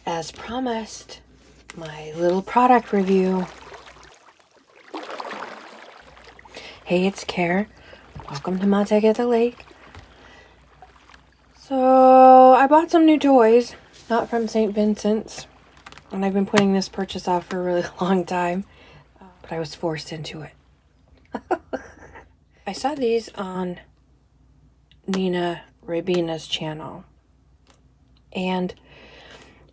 as promised, my little product review. Hey, it's Care. Welcome to my Take at the Lake. So, I bought some new toys, not from St. Vincent's, and I've been putting this purchase off for a really long time, but I was forced into it. I saw these on Nina Rabina's channel, and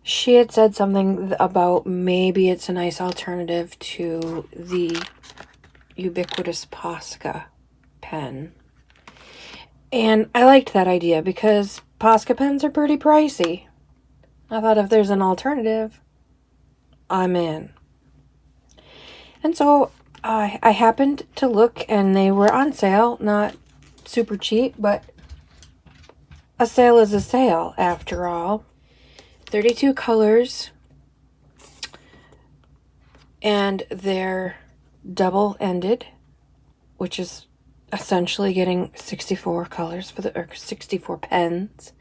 she had said something about maybe it's a nice alternative to the ubiquitous Posca pen. And I liked that idea because Posca pens are pretty pricey. I thought if there's an alternative, I'm in. And so I happened to look and they were on sale, not super cheap, but a sale is a sale after all. 32 colors, and they're double-ended, which is essentially getting 64 colors or 64 pens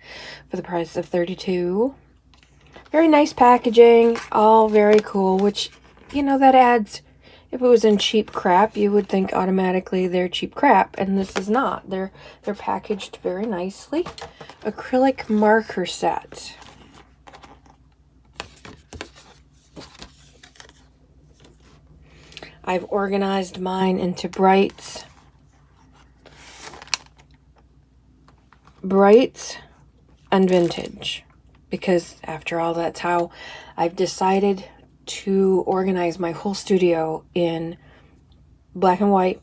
for the price of 32. Very nice packaging, all very cool, which, you know, that adds, if it was in cheap crap, you would think automatically they're cheap crap, and this is not. They're packaged very nicely. Acrylic marker set. I've organized mine into brights, and vintage, because after all, that's how I've decided to organize my whole studio, in black and white,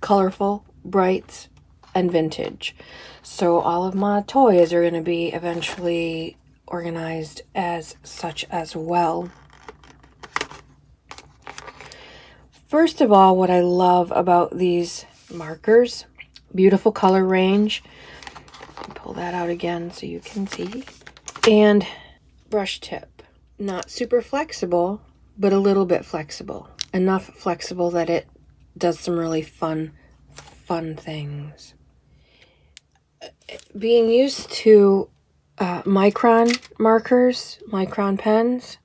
colorful, brights, and vintage. So all of my toys are going to be eventually organized as such as well. First of all, what I love about these markers, beautiful color range. Pull that out again so you can see. And brush tip. Not super flexible, but a little bit flexible. Enough flexible that it does some really fun things. Being used to micron markers, micron pens,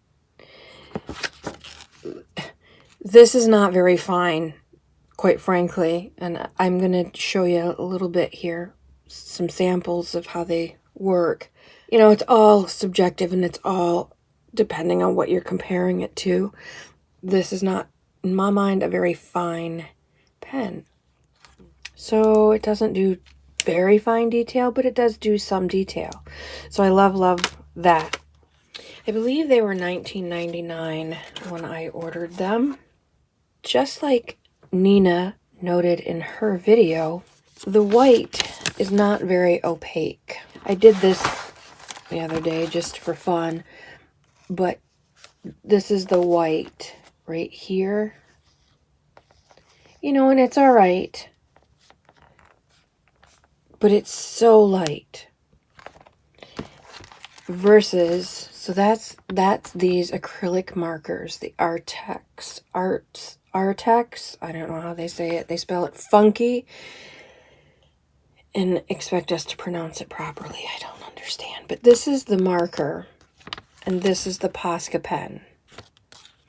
this is not very fine, quite frankly, and I'm going to show you a little bit here, some samples of how they work. You know, it's all subjective and it's all depending on what you're comparing it to. This is not, in my mind, a very fine pen. So it doesn't do very fine detail, but it does do some detail. So I love that. I believe they were $19.99 when I ordered them. Just like Nina noted in her video, the white is not very opaque. I did this the other day just for fun, but this is the white right here. You know, and it's all right, but it's so light. Versus, so that's these acrylic markers, the Artex, I don't know how they say it. They spell it funky and expect us to pronounce it properly. I don't understand. But this is the marker, and this is the Posca pen.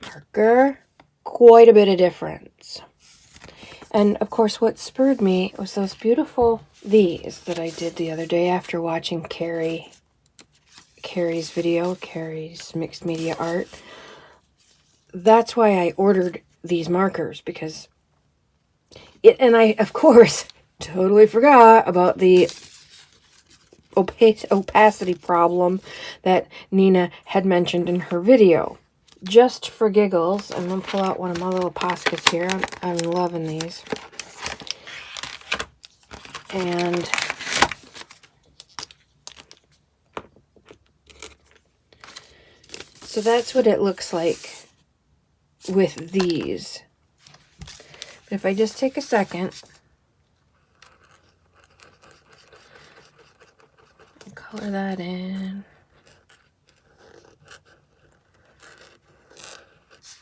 Marker, quite a bit of difference. And of course, what spurred me was those beautiful these that I did the other day after watching Carrie's video, Carrie's mixed media art. That's why I ordered these markers, because and I, of course, totally forgot about the opacity problem that Nina had mentioned in her video. Just for giggles, I'm going to pull out one of my little Poscas here. I'm loving these. And so that's what it looks like with these. But if I just take a second and color that in,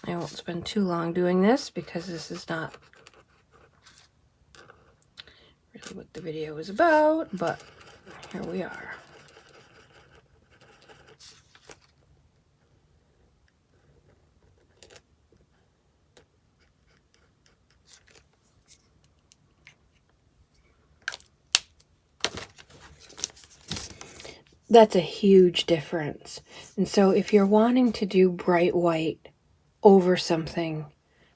I won't spend too long doing this because this is not really what the video is about, but here we are. That's a huge difference. And so if you're wanting to do bright white over something,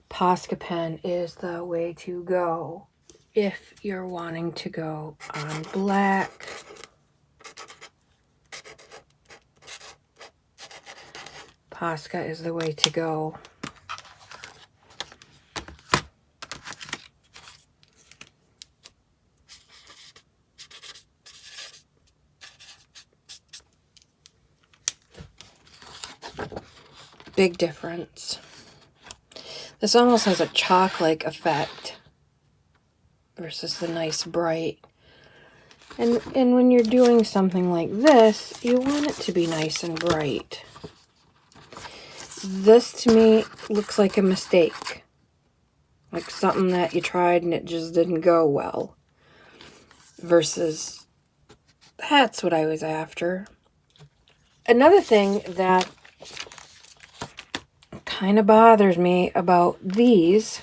Posca pen is the way to go. If you're wanting to go on black, Posca is the way to go. Big difference. This almost has a chalk-like effect versus the nice bright. And when you're doing something like this, you want it to be nice and bright. This to me looks like a mistake. Like something that you tried and it just didn't go well. Versus that's what I was after. Another thing that kind of bothers me about these,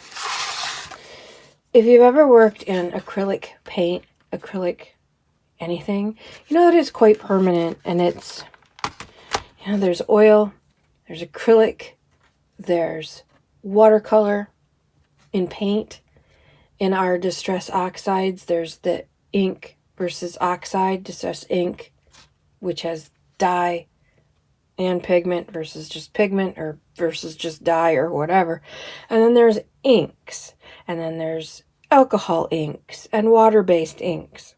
if you've ever worked in acrylic paint, acrylic anything, you know that it's quite permanent, and it's, you know, there's oil, there's acrylic, there's watercolor in paint. In our distress oxides, there's the ink versus oxide, distress ink, which has dye and pigment versus just pigment, or versus just dye or whatever. And then there's inks, and then there's alcohol inks and water-based inks.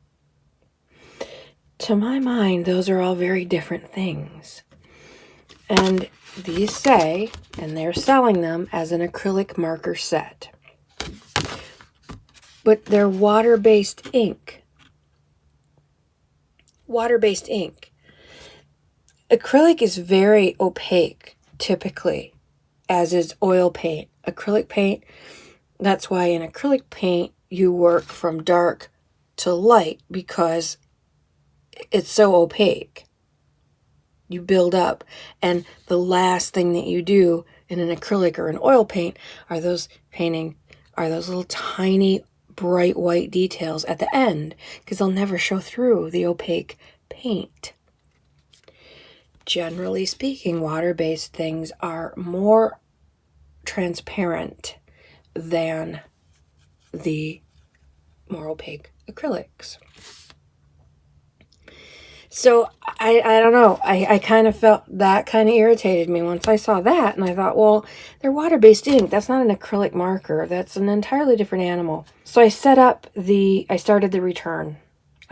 To my mind, those are all very different things. And these say, and they're selling them as an acrylic marker set, but they're water-based ink. Water-based ink. Acrylic is very opaque, typically, as is oil paint. Acrylic paint, that's why in acrylic paint you work from dark to light, because it's so opaque. You build up, and the last thing that you do in an acrylic or an oil paint are those little tiny bright white details at the end, because they'll never show through the opaque paint. Generally speaking, water-based things are more transparent than the more opaque acrylics. So I don't know. I kind of felt that kind of irritated me once I saw that, and I thought, well, they're water-based ink. That's not an acrylic marker. That's an entirely different animal. So I started the return.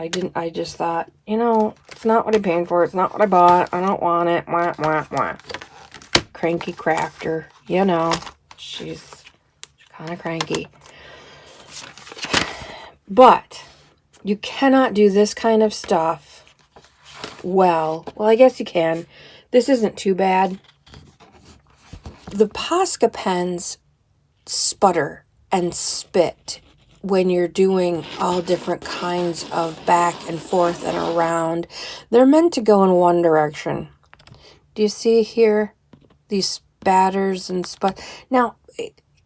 I just thought, you know, it's not what I paid for. It's not what I bought. I don't want it. Wah, wah, wah. Cranky crafter. You know, she's kind of cranky. But you cannot do this kind of stuff well. Well, I guess you can. This isn't too bad. The Posca pens sputter and spit when you're doing all different kinds of back and forth and around. They're meant to go in one direction. Do you see here these spatters and Now,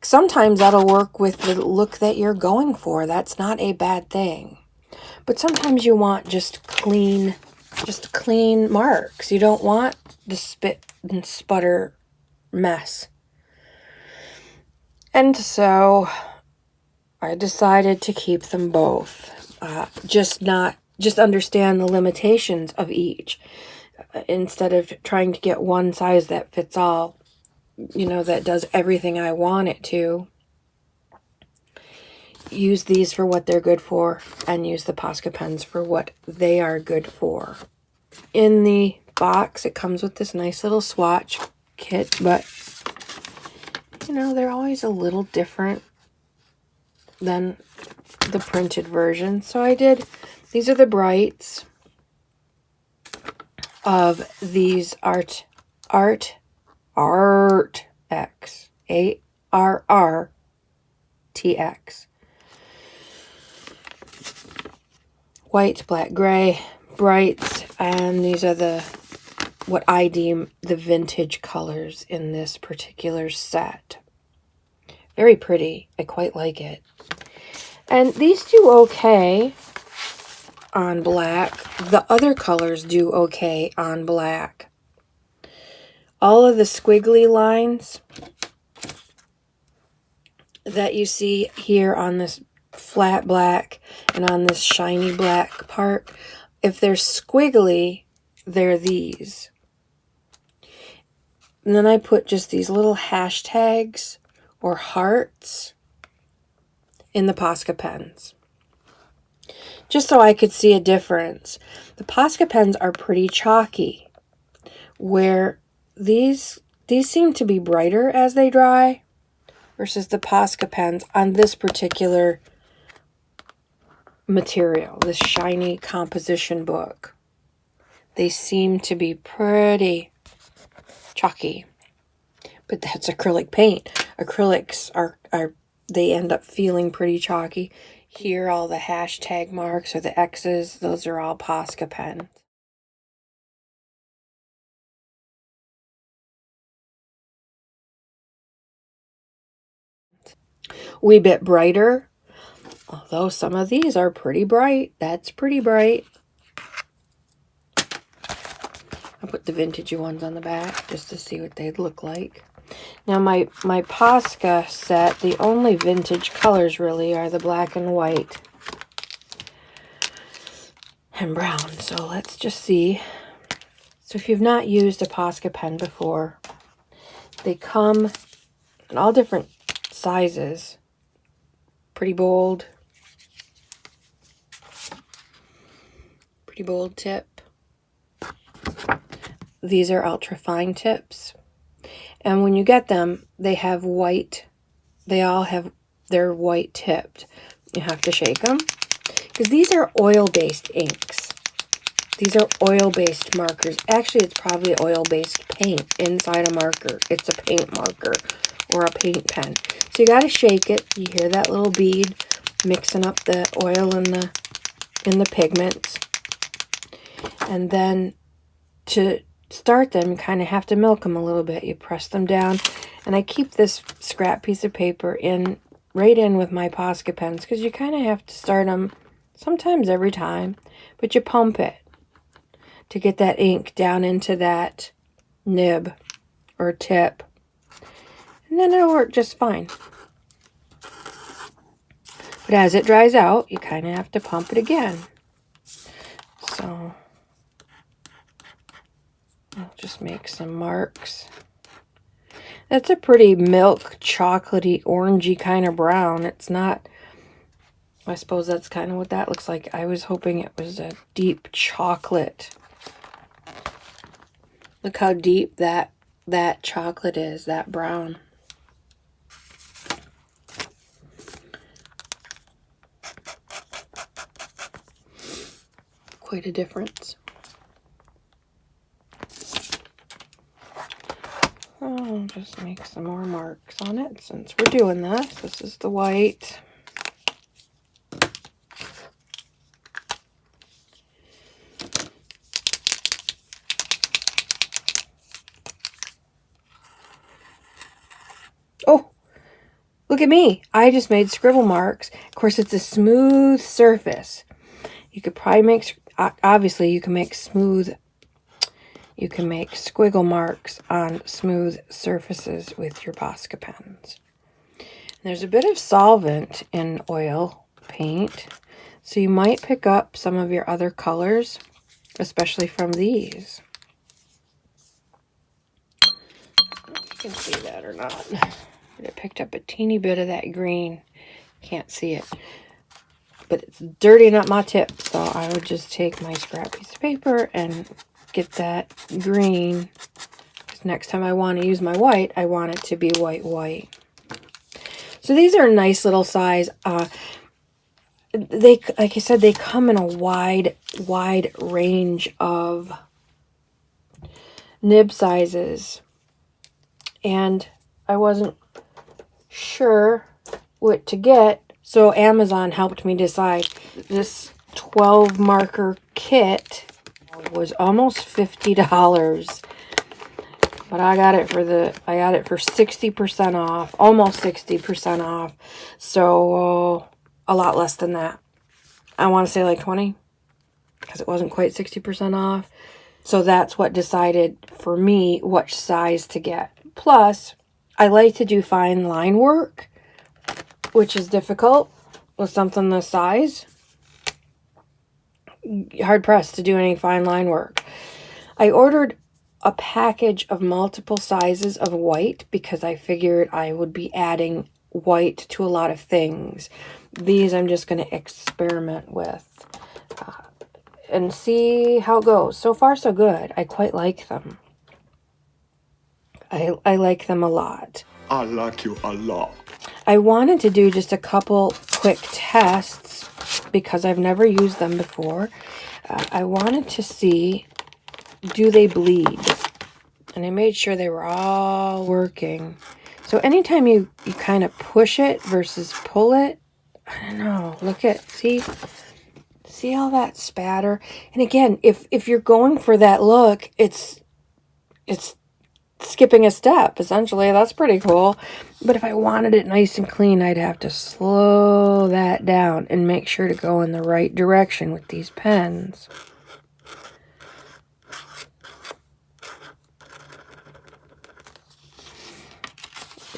sometimes that'll work with the look that you're going for. That's not a bad thing. But sometimes you want just clean marks. You don't want the spit and sputter mess. And so I decided to keep them both. Just understand the limitations of each. Instead of trying to get one size that fits all, you know, that does everything I want it to. Use these for what they're good for, and use the Posca pens for what they are good for. In the box, it comes with this nice little swatch kit, but, you know, they're always a little different than the printed version. So these are the brights of these Art X, ARRTX. White, black, gray, brights, and these are what I deem the vintage colors in this particular set. Very pretty. I quite like it. And these do okay. on black. The other colors do okay on black. All of the squiggly lines that you see here on this flat black and on this shiny black part, if they're squiggly, they're these. And then I put just these little hashtags or hearts in the Posca pens, just so I could see a difference. The Posca pens are pretty chalky, where these seem to be brighter as they dry versus the Posca pens on this particular material, this shiny composition book. They seem to be pretty chalky, but that's acrylic paint. Acrylics are they end up feeling pretty chalky. Here, all the hashtag marks or the X's, those are all Posca pens. Wee bit brighter, although some of these are pretty bright. That's pretty bright. I put the vintage ones on the back just to see what they'd look like. Now my Posca set, the only vintage colors really are the black and white and brown. So let's just see. So if you've not used a Posca pen before, they come in all different sizes. Pretty bold tip. These are ultra fine tips. And when you get them, they have white. They all have their white tipped. You have to shake them because these are oil-based inks. These are oil-based markers. Actually, it's probably oil-based paint inside a marker. It's a paint marker or a paint pen. So you got to shake it. You hear that little bead mixing up the oil in the pigments. And then to start them, you kind of have to milk them a little bit. You press them down. And I keep this scrap piece of paper right in with my Posca pens because you kind of have to start them sometimes every time. But you pump it to get that ink down into that nib or tip. And then it'll work just fine. But as it dries out, you kind of have to pump it again. So I'll just make some marks. That's a pretty milk, chocolatey, orangey kind of brown. It's not, I suppose that's kind of what that looks like. I was hoping it was a deep chocolate. Look how deep that chocolate is, that brown. Quite a difference. I'll just make some more marks on it since we're doing this. This is the white. Oh, look at me. I just made scribble marks. Of course, it's a smooth surface. You could probably make, obviously, you can make squiggle marks on smooth surfaces with your Posca pens. And there's a bit of solvent in oil paint, so you might pick up some of your other colors, especially from these. You can see that or not. But it picked up a teeny bit of that green. Can't see it. But it's dirtying up my tip, so I would just take my scrap piece of paper and get that green. Because next time I want to use my white, I want it to be white. So these are a nice little size. They, like I said, they come in a wide range of nib sizes. And I wasn't sure what to get, so Amazon helped me decide. This 12 marker kit was almost $50, but I got it for 60% off, almost 60% off. So a lot less than that. I want to say like 20. because it wasn't quite 60% off. So that's what decided for me which size to get. Plus, I like to do fine line work, which is difficult with something this size. Hard pressed to do any fine line work. I ordered a package of multiple sizes of white because I figured I would be adding white to a lot of things. These I'm just going to experiment with and see how it goes. So far, so good. I quite like them. I like them a lot. I like you a lot. I wanted to do just a couple quick tests because I've never used them before. I wanted to see, do they bleed? And I made sure they were all working. So anytime you kind of push it versus pull it, I don't know, look at, see all that spatter? And again, if you're going for that look, it's skipping a step, essentially. That's pretty cool. But if I wanted it nice and clean, I'd have to slow that down and make sure to go in the right direction with these pens.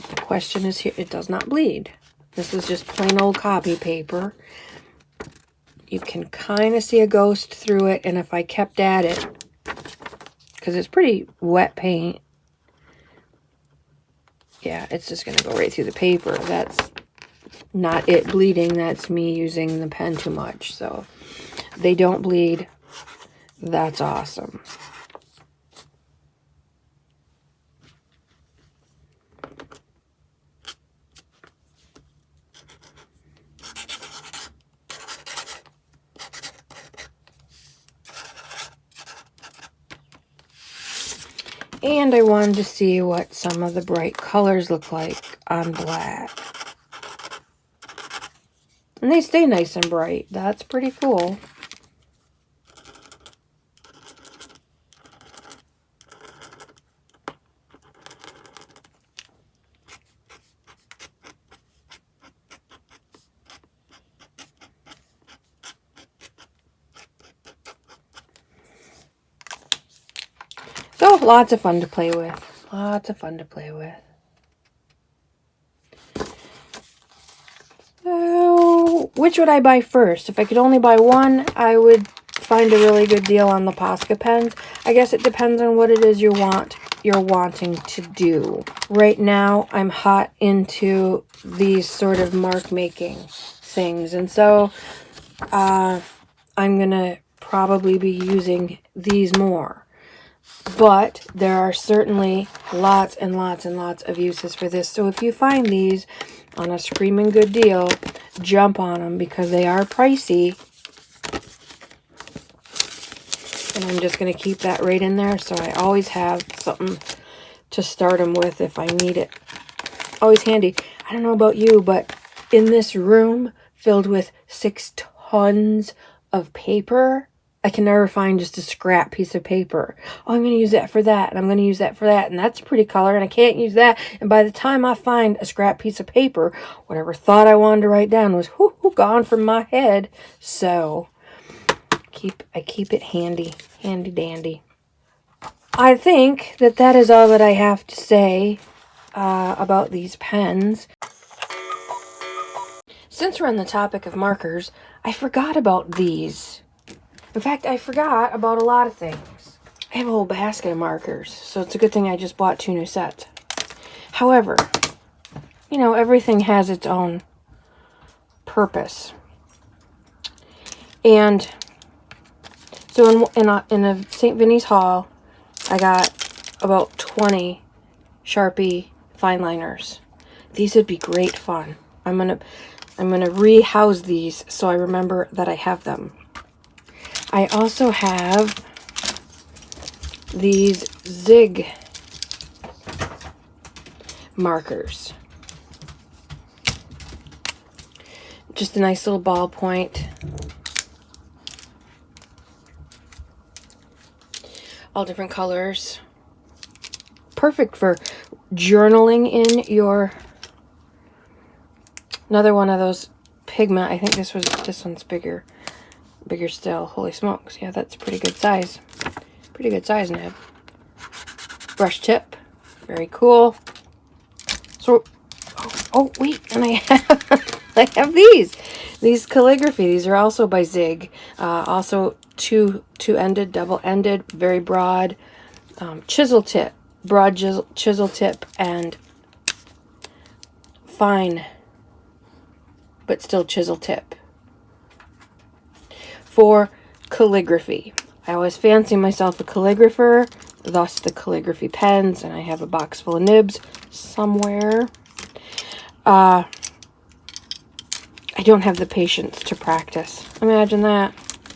The question is here, it does not bleed. This is just plain old copy paper. You can kind of see a ghost through it, and if I kept at it, because it's pretty wet paint, yeah, it's just going to go right through the paper. That's not it bleeding. That's me using the pen too much. So they don't bleed. That's awesome. And I wanted to see what some of the bright colors look like on black. And they stay nice and bright. That's pretty cool. So, lots of fun to play with. Lots of fun to play with. So, which would I buy first? If I could only buy one, I would find a really good deal on the Posca pens. I guess it depends on what it is you're wanting to do. Right now, I'm hot into these sort of mark making things. And so, I'm going to probably be using these more. But there are certainly lots and lots and lots of uses for this. So if you find these on a screaming good deal, jump on them because they are pricey. And I'm just going to keep that right in there so I always have something to start them with if I need it. Always handy. I don't know about you, but in this room filled with 6 tons of paper, I can never find just a scrap piece of paper. Oh, I'm going to use that for that, and I'm going to use that for that, and that's a pretty color, and I can't use that. And by the time I find a scrap piece of paper, whatever thought I wanted to write down was gone from my head. So I keep it handy dandy. I think that is all that I have to say about these pens. Since we're on the topic of markers, I forgot about these. In fact, I forgot about a lot of things. I have a whole basket of markers, so it's a good thing I just bought 2 new sets. However, you know, everything has its own purpose. And so in a St. Vinny's haul, I got about 20 Sharpie fine liners. These would be great fun. I'm gonna rehouse these so I remember that I have them. I also have these Zig markers. Just a nice little ballpoint. All different colors. Perfect for journaling in your... Another one of those pigment. I think this one's bigger. bigger still. Holy smokes. Yeah, that's pretty good size. Pretty good size nib. Brush tip. Very cool. So, oh wait, and I have, I have these calligraphy. These are also by Zig. Also two-ended, double-ended, very broad, chisel tip, broad chisel tip, and fine, but still chisel tip for calligraphy. I always fancy myself a calligrapher, thus the calligraphy pens, and I have a box full of nibs somewhere. I don't have the patience to practice. Imagine that.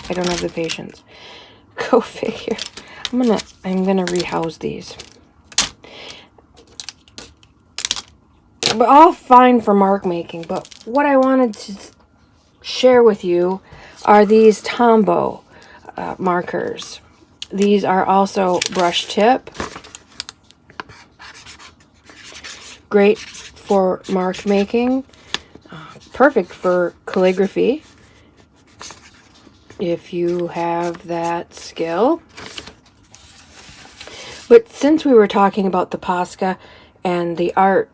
I don't have the patience. Go figure. I'm gonna rehouse these. But all fine for mark making, but what I wanted to share with you are these Tombow markers. These are also brush tip. Great for mark making. Perfect for calligraphy if you have that skill. But since we were talking about the Posca and the art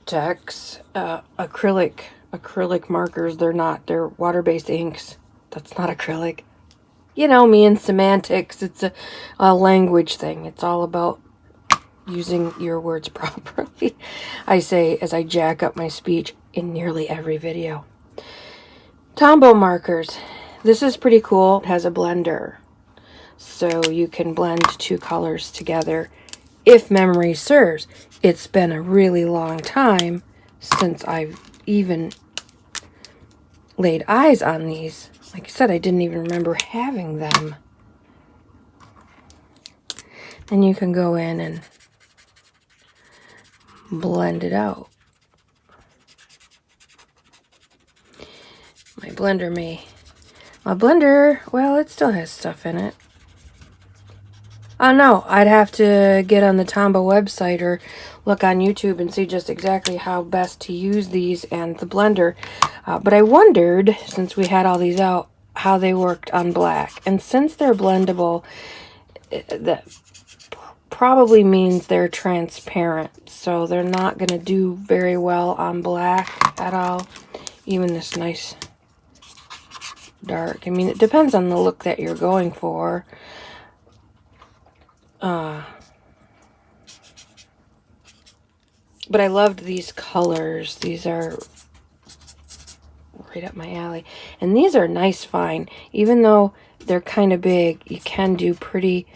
text, acrylic markers, they're water-based inks. That's not acrylic. You know me and semantics. It's a language thing. It's all about using your words properly. I say as I jack up my speech in nearly every video. Tombow markers. This is pretty cool. It has a blender, so you can blend two colors together. If memory serves, it's been a really long time since I've even laid eyes on these. Like I said, I didn't even remember having them. And you can go in and blend it out. My blender, well, it still has stuff in it. Oh no, I'd have to get on the Tombow website or look on YouTube and see just exactly how best to use these and the blender. But I wondered, since we had all these out, how they worked on black. And since they're blendable, that probably means they're transparent. So they're not going to do very well on black at all. Even this nice dark. I mean, it depends on the look that you're going for. But I loved these colors. These are right up my alley. And these are nice fine. Even though they're kind of big, you can do pretty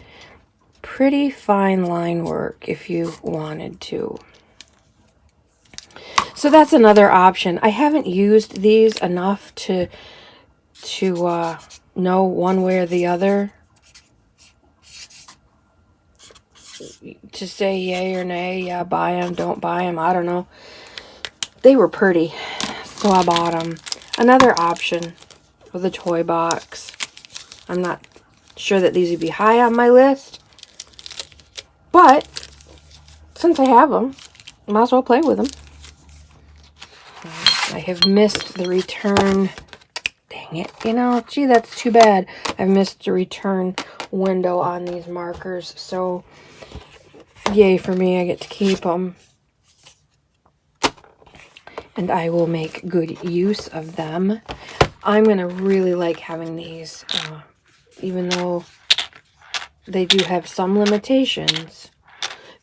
fine line work if you wanted to. So that's another option. I haven't used these enough to know one way or the other, to say yay or nay. Yeah, buy them, don't buy them. I don't know. They were pretty, so I bought them. Another option for the toy box. I'm not sure that these would be high on my list, but since I have them, I might as well play with them. I have missed the return. Dang it. You know, gee, that's too bad. I've missed the return window on these markers, so yay for me. I get to keep them. And I will make good use of them. I'm going to really like having these, even though they do have some limitations.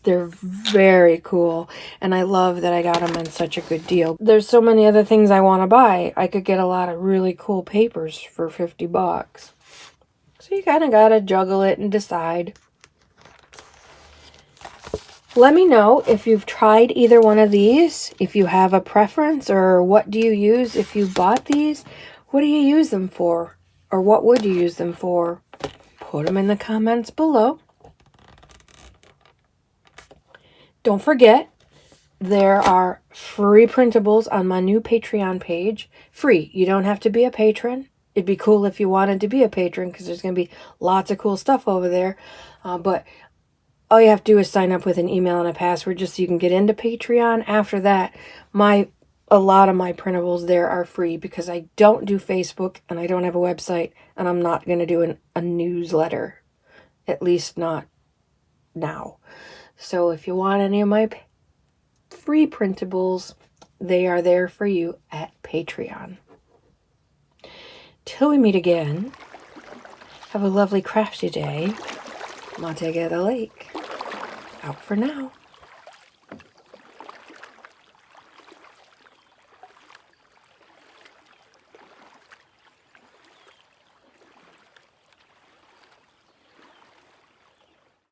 They're very cool, and I love that I got them in such a good deal. There's so many other things I want to buy. I could get a lot of really cool papers for 50 bucks. So you kind of got to juggle it and decide. Let me know if you've tried either one of these, if you have a preference, or what do you use if you bought these? What do you use them for? Or what would you use them for? Put them in the comments below. Don't forget, there are free printables on my new Patreon page. Free. You don't have to be a patron. It'd be cool if you wanted to be a patron, because there's going to be lots of cool stuff over there. But all you have to do is sign up with an email and a password just so you can get into Patreon. After that, my a lot of my printables there are free because I don't do Facebook and I don't have a website, and I'm not going to do a newsletter, at least not now. So if you want any of my free printables, they are there for you at Patreon. Till we meet again, have a lovely crafty day. Montega the Lake. Out for now.